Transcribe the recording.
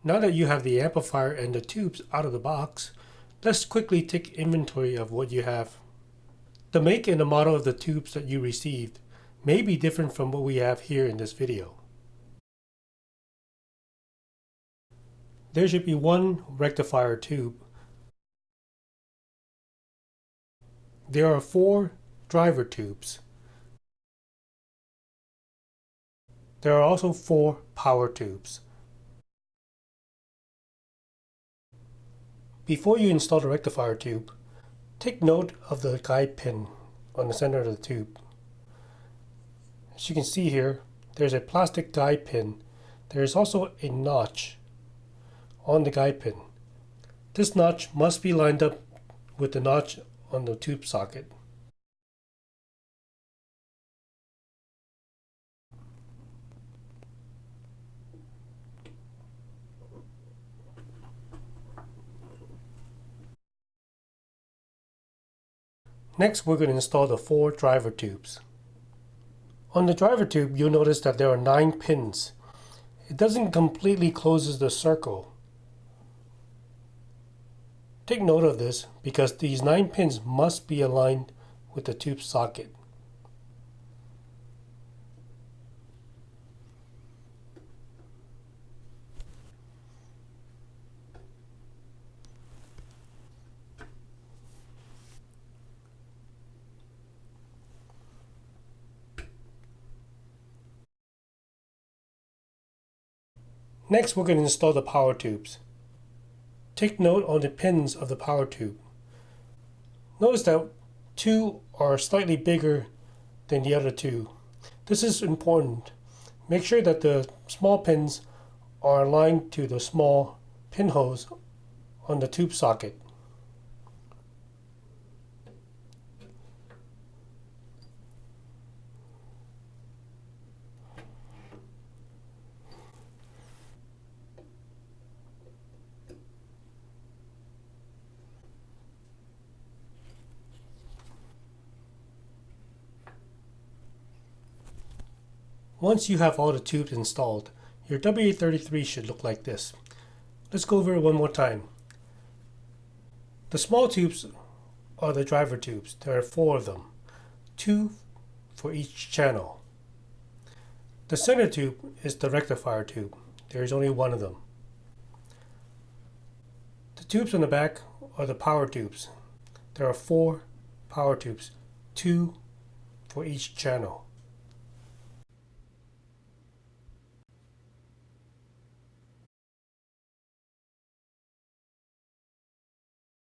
Now that you have the amplifier and the tubes out of the box, let's quickly take inventory of what you have. The make and the model of the tubes that you received may be different from what we have here in this video. There should be one rectifier tube. There are 4 driver tubes. There are also 4 power tubes. Before you install the rectifier tube, take note of the guide pin on the center of the tube. As you can see here, there's a plastic guide pin. There is also a notch on the guide pin. This notch must be lined up with the notch on the tube socket. Next, we're going to install the 4 driver tubes. On the driver tube, you'll notice that there are 9 pins. It doesn't completely close the circle. Take note of this because these 9 pins must be aligned with the tube socket. Next, we're going to install the power tubes. Take note on the pins of the power tube. Notice that 2 are slightly bigger than the other 2. This is important. Make sure that the small pins are aligned to the small pinholes on the tube socket. Once you have all the tubes installed, your WA33 should look like this. Let's go over it one more time. The small tubes are the driver tubes. There are 4 of them, 2 for each channel. The center tube is the rectifier tube. There is only 1 of them. The tubes on the back are the power tubes. There are 4 power tubes, 2 for each channel.